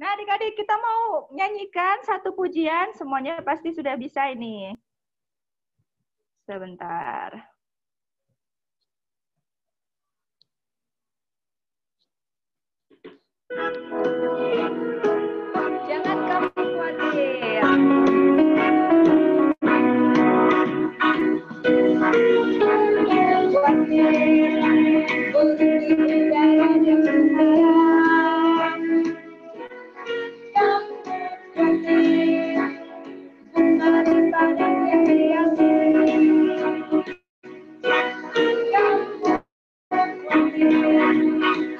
Nah, adik-adik, kita mau nyanyikan satu pujian. Semuanya pasti sudah bisa ini. Sebentar. Jangan kamu khawatir.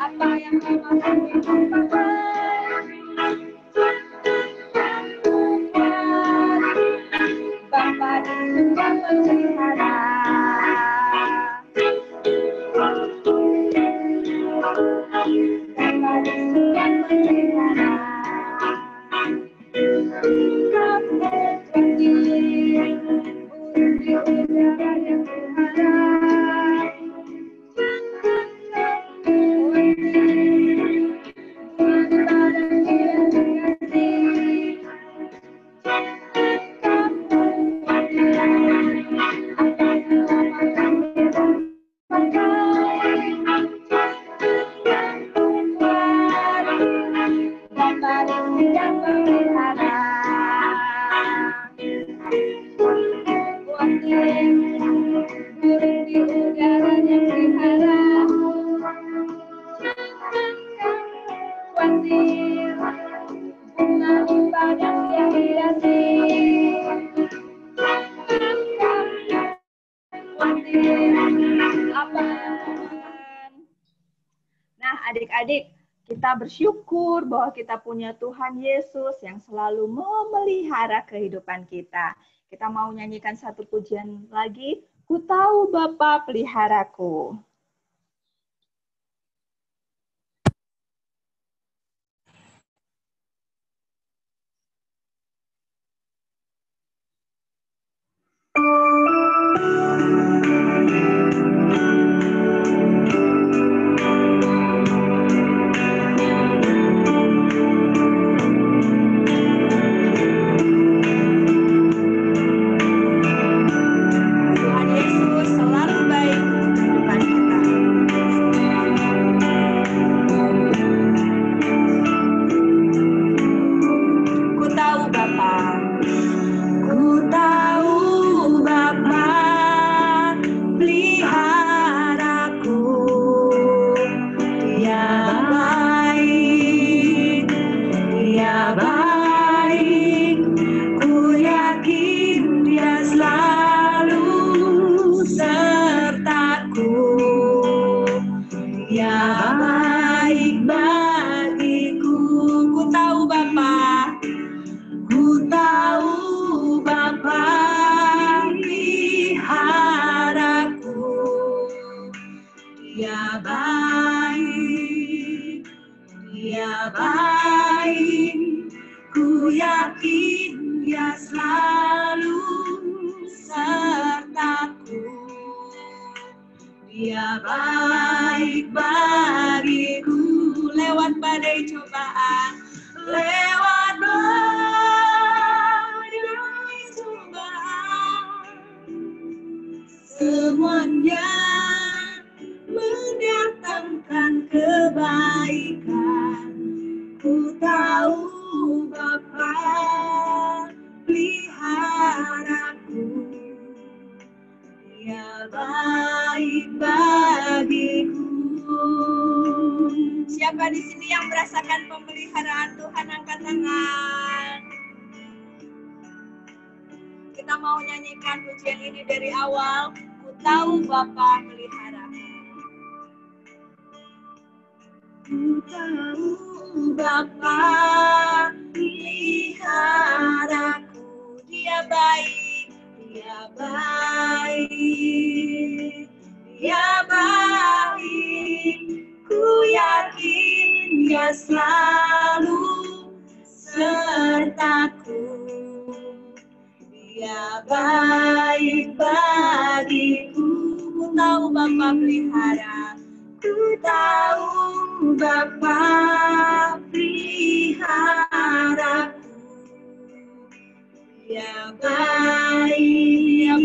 Apa yang Bapa di surga memelihara. Bapa di surga memelihara. Kamu pergi burung di udara yang berharap. Nah, adik-adik, kita bersyukur bahwa kita punya Tuhan Yesus yang selalu memelihara kehidupan kita. Kita mau nyanyikan satu pujian lagi. Ku tahu Bapa peliharaku. Semuanya mendatangkan kebaikan. Ku tahu Bapa peliharaku, Dia baik bagiku. Siapa di sini yang merasakan pemeliharaan Tuhan, angkat tangan. Kita mau nyanyikan pujian ini dari awal. Ku tahu Bapa peliharaku. Ku tahu Bapa peliharaku. Dia baik, Dia baik, Dia baik. Ku yakin Dia selalu sertaku. Dia baik bagiku. Ku tahu Bapa pelihara. Ku tahu Bapa pelihara. Dia baik,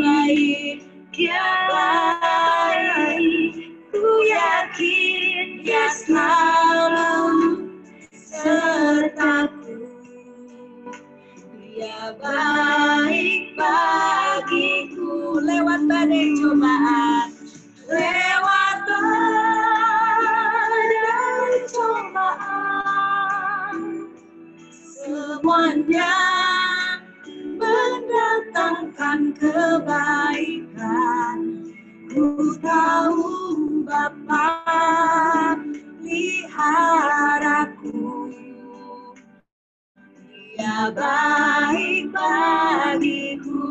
dia baik. Ku yakin dia selalu sertaku. Dia baik bagiku lewat badai cobaan, lewat badai cobaan. Semuanya mendatangkan kebaikan. Ku tahu Bapa peliharaku. Dia baik bagiku.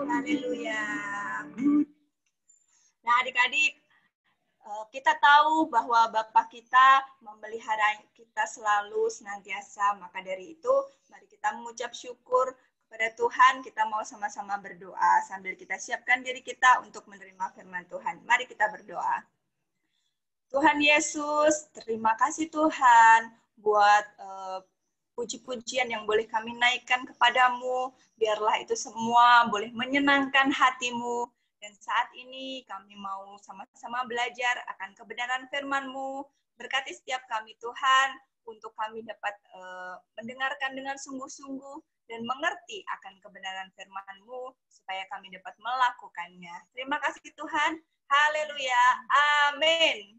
Haleluya. Nah, adik-adik, kita tahu bahwa Bapa kita memelihara kita selalu senantiasa. Maka dari itu, mari kita mengucap syukur kepada Tuhan. Kita mau sama-sama berdoa sambil kita siapkan diri kita untuk menerima firman Tuhan. Mari kita berdoa. Tuhan Yesus, terima kasih Tuhan buat puji-pujian yang boleh kami naikkan kepadamu. Biarlah itu semua boleh menyenangkan hatimu. Dan saat ini kami mau sama-sama belajar akan kebenaran firman-Mu. Berkati setiap kami Tuhan, untuk kami dapat mendengarkan dengan sungguh-sungguh dan mengerti akan kebenaran firman-Mu, supaya kami dapat melakukannya. Terima kasih Tuhan. Haleluya. Amin.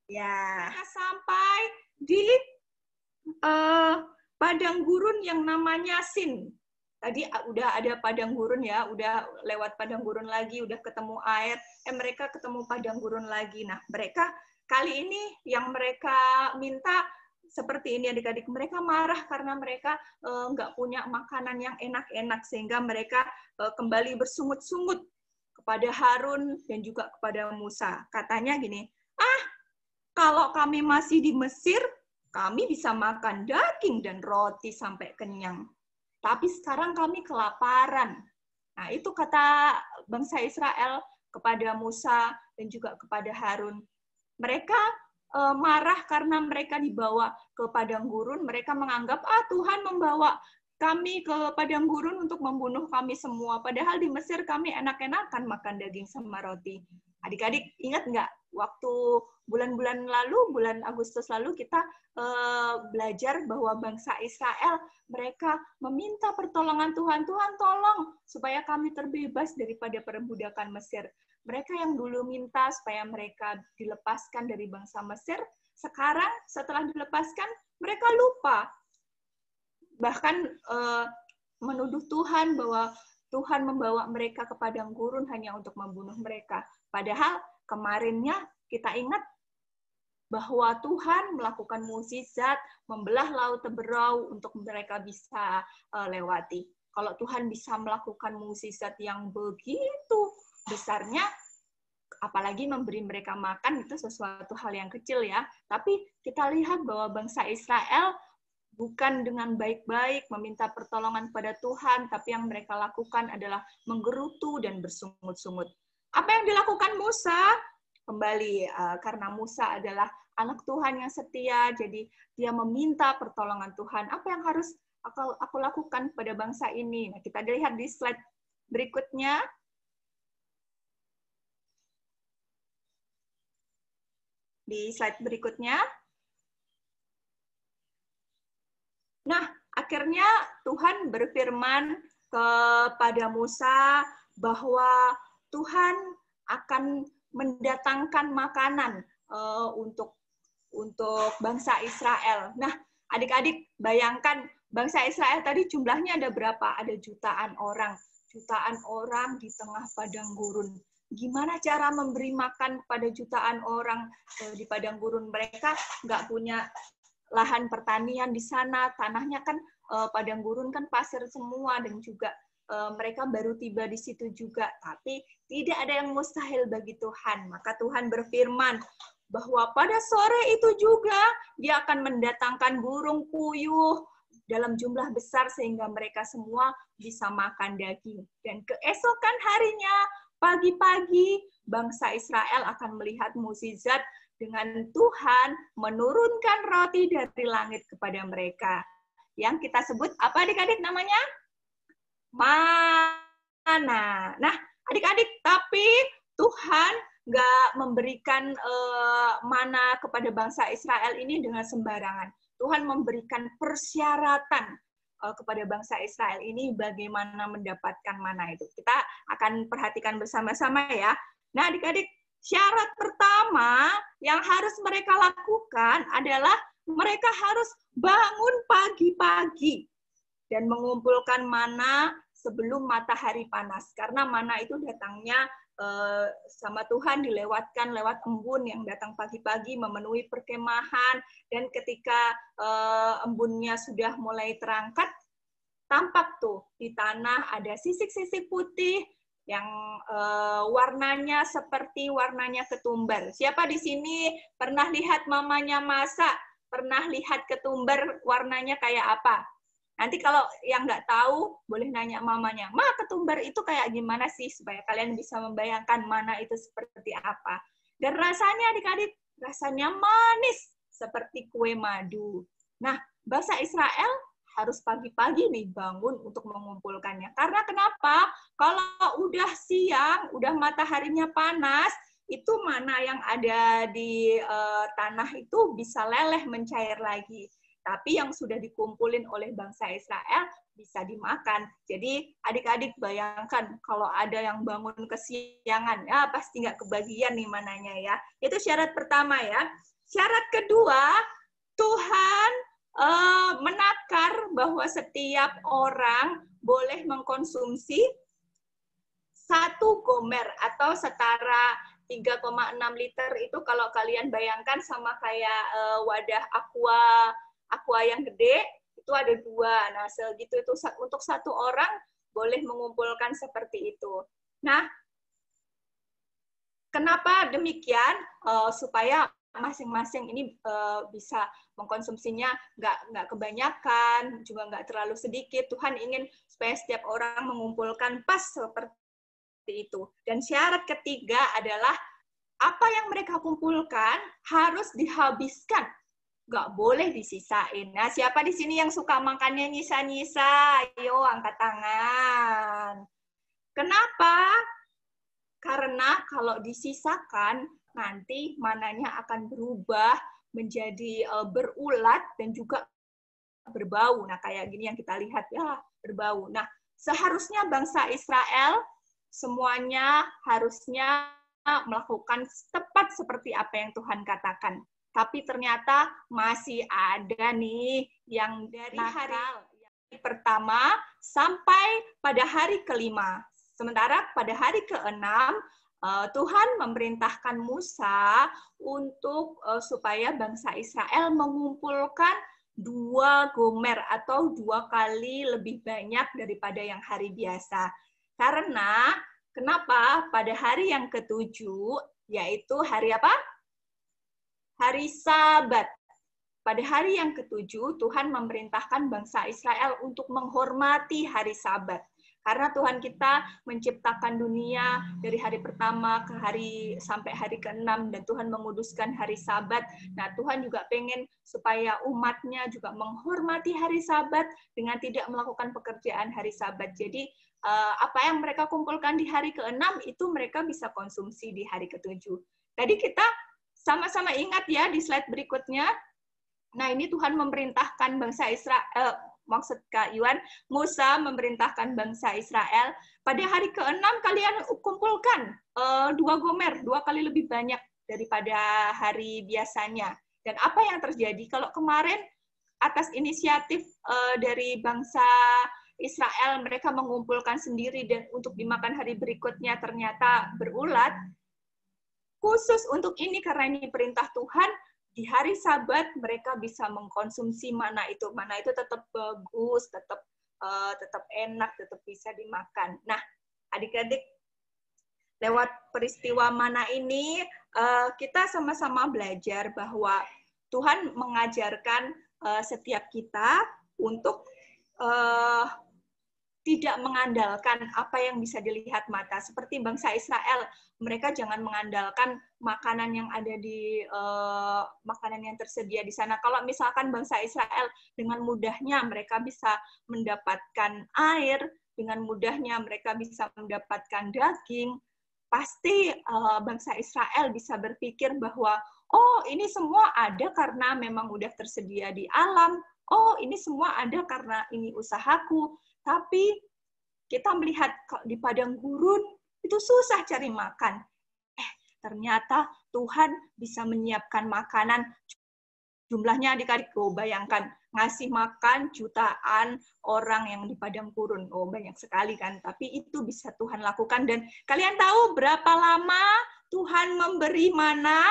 Ya, kita sampai di padang gurun yang namanya Sin. Tadi udah ada padang gurun ya, udah lewat padang gurun lagi, udah ketemu air, mereka ketemu padang gurun lagi. Nah, mereka kali ini yang mereka minta seperti ini adik-adik, mereka marah karena mereka nggak punya makanan yang enak-enak, sehingga mereka kembali bersungut-sungut kepada Harun dan juga kepada Musa. Katanya gini, kalau kami masih di Mesir, kami bisa makan daging dan roti sampai kenyang. Tapi sekarang kami kelaparan. Nah, itu kata bangsa Israel kepada Musa dan juga kepada Harun. Mereka marah karena mereka dibawa ke padang gurun. Mereka menganggap, Tuhan membawa kami ke padang gurun untuk membunuh kami semua. Padahal di Mesir kami enak-enakan makan daging sama roti. Adik-adik ingat nggak waktu bulan-bulan lalu, bulan Agustus lalu kita belajar bahwa bangsa Israel mereka meminta pertolongan Tuhan. Tuhan tolong supaya kami terbebas daripada perbudakan Mesir. Mereka yang dulu minta supaya mereka dilepaskan dari bangsa Mesir, sekarang setelah dilepaskan mereka lupa. Bahkan menuduh Tuhan bahwa Tuhan membawa mereka ke padang gurun hanya untuk membunuh mereka. Padahal kemarinnya kita ingat bahwa Tuhan melakukan mukjizat, membelah laut Teberau untuk mereka bisa lewati. Kalau Tuhan bisa melakukan mukjizat yang begitu besarnya, apalagi memberi mereka makan, itu sesuatu hal yang kecil ya. Tapi kita lihat bahwa bangsa Israel bukan dengan baik-baik meminta pertolongan pada Tuhan, tapi yang mereka lakukan adalah menggerutu dan bersungut-sungut. Apa yang dilakukan Musa? Kembali, karena Musa adalah anak Tuhan yang setia, jadi dia meminta pertolongan Tuhan. Apa yang harus aku lakukan pada bangsa ini? Nah, kita lihat di slide berikutnya. Di slide berikutnya. Nah, akhirnya Tuhan berfirman kepada Musa bahwa Tuhan akan mendatangkan makanan untuk bangsa Israel. Nah, adik-adik bayangkan bangsa Israel tadi jumlahnya ada berapa? Ada jutaan orang di tengah padang gurun. Gimana cara memberi makan pada jutaan orang di padang gurun? Mereka nggak punya lahan pertanian di sana, tanahnya kan padang gurun kan pasir semua, dan juga mereka baru tiba di situ juga. Tapi tidak ada yang mustahil bagi Tuhan. Maka Tuhan berfirman bahwa pada sore itu juga dia akan mendatangkan burung puyuh dalam jumlah besar sehingga mereka semua bisa makan daging. Dan keesokan harinya, pagi-pagi, bangsa Israel akan melihat mukjizat dengan Tuhan menurunkan roti dari langit kepada mereka. yang kita sebut apa adik-adik namanya? Mana. Nah, adik-adik, tapi Tuhan nggak memberikan mana kepada bangsa Israel ini dengan sembarangan. Tuhan memberikan persyaratan kepada bangsa Israel ini bagaimana mendapatkan mana itu. Kita akan perhatikan bersama-sama ya. Nah, adik-adik, syarat pertama yang harus mereka lakukan adalah mereka harus bangun pagi-pagi dan mengumpulkan mana sebelum matahari panas. Karena mana itu datangnya sama Tuhan dilewatkan lewat embun yang datang pagi-pagi memenuhi perkemahan, dan ketika embunnya sudah mulai terangkat, tampak tuh di tanah ada sisik-sisik putih yang warnanya seperti warnanya ketumbar. Siapa di sini pernah lihat mamanya masak? Pernah lihat ketumbar warnanya kayak apa? Nanti kalau yang nggak tahu, boleh nanya mamanya, Ma, ketumbar itu kayak gimana sih? Supaya kalian bisa membayangkan mana itu seperti apa. Dan rasanya adik-adik, rasanya manis, seperti kue madu. Nah, bangsa Israel harus pagi-pagi nih bangun untuk mengumpulkannya. Karena kenapa? Kalau udah siang, udah mataharinya panas, itu mana yang ada di tanah itu bisa leleh mencair lagi. Tapi yang sudah dikumpulin oleh bangsa Israel bisa dimakan. Jadi adik-adik bayangkan kalau ada yang bangun kesiangan, ya pasti nggak kebagian nih mananya ya. Itu syarat pertama ya. Syarat kedua, Tuhan menakar bahwa setiap orang boleh mengkonsumsi 1 gomer atau setara 3,6 liter. Itu kalau kalian bayangkan sama kayak wadah aqua yang gede, itu ada 2. Nah, segitu itu untuk 1 orang boleh mengumpulkan seperti itu. Nah, kenapa demikian? Supaya masing-masing ini bisa mengkonsumsinya nggak kebanyakan, juga nggak terlalu sedikit. Tuhan ingin supaya setiap orang mengumpulkan pas seperti itu. Dan syarat ketiga adalah apa yang mereka kumpulkan harus dihabiskan. Nggak boleh disisain. Nah, siapa di sini yang suka makannya nyisa-nyisa? Ayo, angkat tangan. Kenapa? Karena kalau disisakan, nanti mananya akan berubah menjadi berulat dan juga berbau. Nah, kayak gini yang kita lihat ya, berbau. Nah, seharusnya bangsa Israel semuanya harusnya melakukan tepat seperti apa yang Tuhan katakan. Tapi ternyata masih ada nih yang dari hari pertama sampai pada hari kelima. Sementara pada hari keenam, Tuhan memerintahkan Musa untuk supaya bangsa Israel mengumpulkan 2 gomer atau 2 kali lebih banyak daripada yang hari biasa. Karena kenapa? Pada hari yang ke-7, yaitu hari apa? Hari Sabat. Pada hari yang ke-7, Tuhan memerintahkan bangsa Israel untuk menghormati hari Sabat. Karena Tuhan kita menciptakan dunia dari hari pertama ke sampai hari ke-6, dan Tuhan menguduskan hari Sabat. Nah, Tuhan juga pengen supaya umatnya juga menghormati hari Sabat dengan tidak melakukan pekerjaan hari Sabat. Jadi, apa yang mereka kumpulkan di hari ke-6 itu mereka bisa konsumsi di hari ke-7. Tadi kita sama-sama ingat ya di slide berikutnya. Nah, ini Tuhan memerintahkan bangsa Israel, maksud Kak Iwan, Musa memerintahkan bangsa Israel, pada hari ke-6 kalian kumpulkan 2 gomer, 2 kali lebih banyak daripada hari biasanya. Dan apa yang terjadi? Kalau kemarin atas inisiatif dari bangsa Israel, mereka mengumpulkan sendiri dan untuk dimakan hari berikutnya ternyata berulat, khusus untuk ini karena ini perintah Tuhan, di hari Sabat mereka bisa mengkonsumsi mana itu. Mana itu tetap bagus, tetap enak, tetap bisa dimakan. Nah, adik-adik, lewat peristiwa mana ini, kita sama-sama belajar bahwa Tuhan mengajarkan setiap kita untuk tidak mengandalkan apa yang bisa dilihat mata. Seperti bangsa Israel, mereka jangan mengandalkan makanan yang ada di makanan yang tersedia di sana. Kalau misalkan bangsa Israel dengan mudahnya mereka bisa mendapatkan air, dengan mudahnya mereka bisa mendapatkan daging, pasti bangsa Israel bisa berpikir bahwa oh ini semua ada karena memang udah tersedia di alam. Oh ini semua ada karena ini usahaku. Tapi kita melihat di padang gurun itu susah cari makan. Ternyata Tuhan bisa menyiapkan makanan. Jumlahnya adik-adik, bayangkan, ngasih makan jutaan orang yang di padang gurun. Oh, banyak sekali kan. Tapi itu bisa Tuhan lakukan. Dan kalian tahu berapa lama Tuhan memberi mana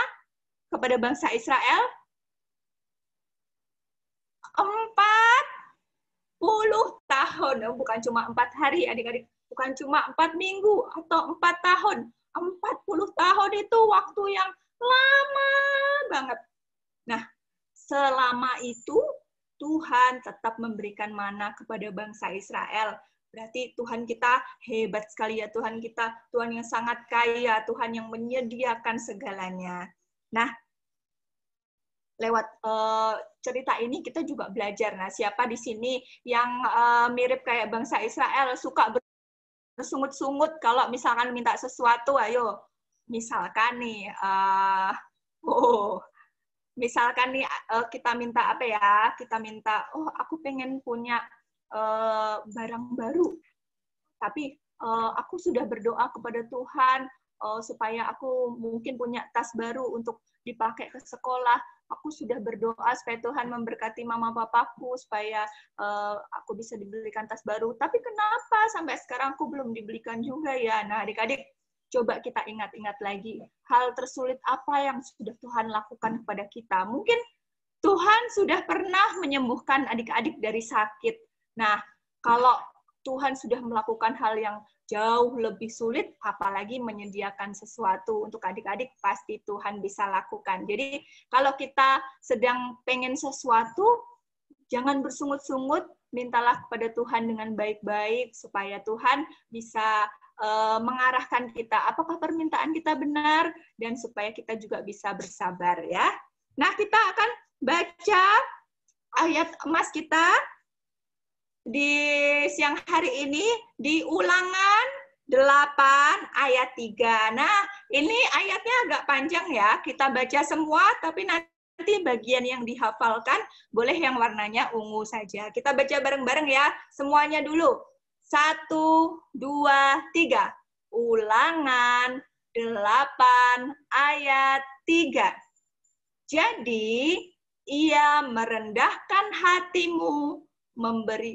kepada bangsa Israel? 40 tahun, bukan cuma 4 hari adik-adik, bukan cuma 4 minggu atau 4 tahun, 40 tahun itu waktu yang lama banget. Nah, selama itu Tuhan tetap memberikan mana kepada bangsa Israel. Berarti Tuhan kita hebat sekali ya, Tuhan kita, Tuhan yang sangat kaya, Tuhan yang menyediakan segalanya. Nah, lewat cerita ini kita juga belajar. Nah, siapa di sini yang mirip kayak bangsa Israel, suka bersungut-sungut kalau misalkan minta sesuatu, ayo. Misalkan nih, misalkan nih kita minta apa ya? Kita minta, oh aku pengen punya barang baru. Tapi aku sudah berdoa kepada Tuhan supaya aku mungkin punya tas baru untuk dipakai ke sekolah. Aku sudah berdoa supaya Tuhan memberkati mama papaku supaya aku bisa dibelikan tas baru. Tapi kenapa sampai sekarang aku belum dibelikan juga ya? Nah, adik-adik, coba kita ingat-ingat lagi. Hal tersulit apa yang sudah Tuhan lakukan kepada kita? Mungkin Tuhan sudah pernah menyembuhkan adik-adik dari sakit. Nah, kalau Tuhan sudah melakukan hal yang jauh lebih sulit, apalagi menyediakan sesuatu untuk adik-adik, pasti Tuhan bisa lakukan. Jadi, kalau kita sedang pengen sesuatu, jangan bersungut-sungut, mintalah kepada Tuhan dengan baik-baik, supaya Tuhan bisa mengarahkan kita, apakah permintaan kita benar, dan supaya kita juga bisa bersabar, ya. Nah, kita akan baca ayat emas kita di siang hari ini di Ulangan 8 ayat 3. Nah, ini ayatnya agak panjang ya. Kita baca semua, tapi nanti bagian yang dihafalkan boleh yang warnanya ungu saja. Kita baca bareng-bareng ya. Semuanya dulu. 1, 2, 3. Ulangan 8 ayat 3. Jadi, ia merendahkan hatimu,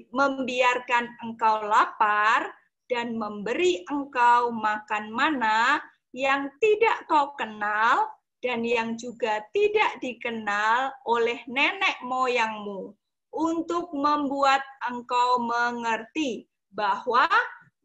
membiarkan engkau lapar, dan memberi engkau makan mana yang tidak kau kenal, dan yang juga tidak dikenal oleh nenek moyangmu, untuk membuat engkau mengerti bahwa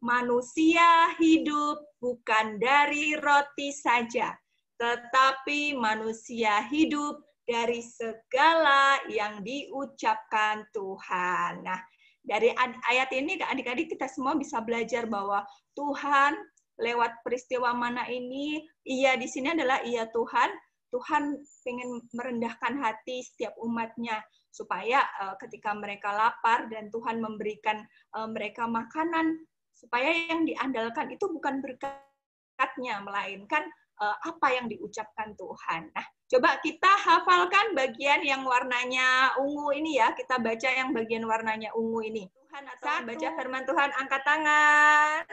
manusia hidup bukan dari roti saja, tetapi manusia hidup dari segala yang diucapkan Tuhan. Nah, dari ayat ini adik-adik kita semua bisa belajar bahwa Tuhan lewat peristiwa mana ini, ia di sini adalah ia Tuhan. Tuhan ingin merendahkan hati setiap umatnya supaya ketika mereka lapar dan Tuhan memberikan mereka makanan, supaya yang diandalkan itu bukan berkatnya, melainkan apa yang diucapkan Tuhan. Nah, coba kita hafalkan bagian yang warnanya ungu ini ya. Kita baca yang bagian warnanya ungu ini. Tuhan atau baca firman Tuhan, angkat tangan.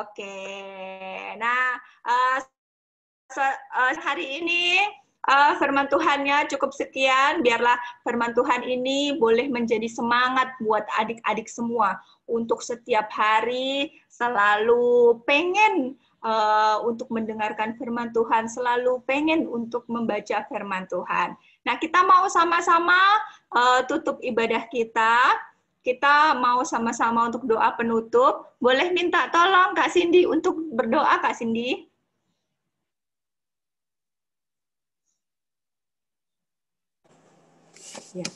Oke. Nah, hari ini firman Tuhannya cukup sekian. Biarlah firman Tuhan ini boleh menjadi semangat buat adik-adik semua untuk setiap hari selalu pengen untuk mendengarkan firman Tuhan, selalu pengen untuk membaca firman Tuhan. Nah, kita mau sama-sama tutup ibadah kita. Kita mau sama-sama untuk doa penutup. Boleh minta tolong Kak Cindy untuk berdoa, Kak Cindy? Ya,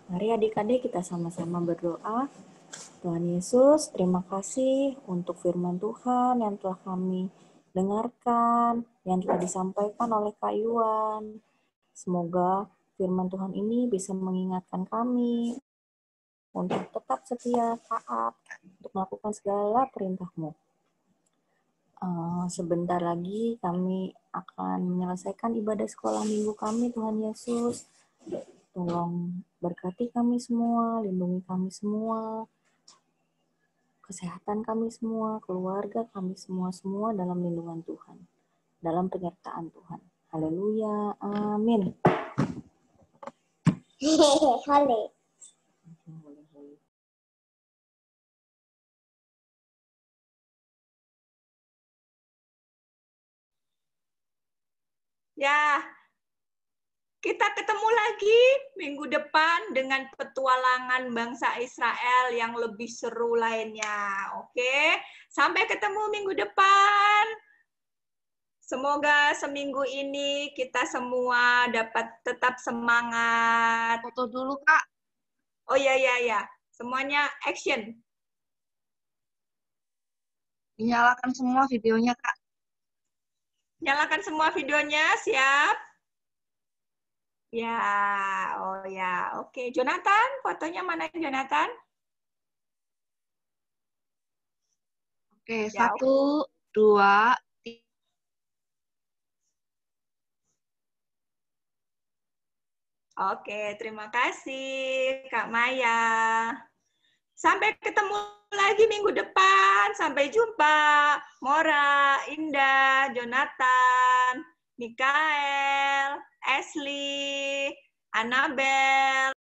mari adik-adik kita sama-sama berdoa. Tuhan Yesus, terima kasih untuk firman Tuhan yang telah kami dengarkan, yang telah disampaikan oleh Kak Yuan. Semoga firman Tuhan ini bisa mengingatkan kami untuk tetap setia, taat, untuk melakukan segala perintah-Mu. Sebentar lagi kami akan menyelesaikan ibadah sekolah minggu kami, Tuhan Yesus. Tolong berkati kami semua, lindungi kami semua, kesehatan kami semua, keluarga kami semua dalam lindungan Tuhan, dalam penyertaan Tuhan. Haleluya, amin. Hale. Ya, kita ketemu lagi minggu depan dengan petualangan bangsa Israel yang lebih seru lainnya. Oke, sampai ketemu minggu depan. Semoga seminggu ini kita semua dapat tetap semangat. Foto dulu, Kak. Oh ya. Semuanya action. Dinyalakan semua videonya, Kak. Nyalakan semua videonya, siap? Ya, oh ya. Oke, Jonathan, fotonya mana Jonathan? Oke, Ya, 1, 2, 3. Oke, terima kasih Kak Maya. Sampai ketemu lagi minggu depan. Sampai jumpa. Mora, Indah, Jonathan, Mikael, Ashley, Annabel.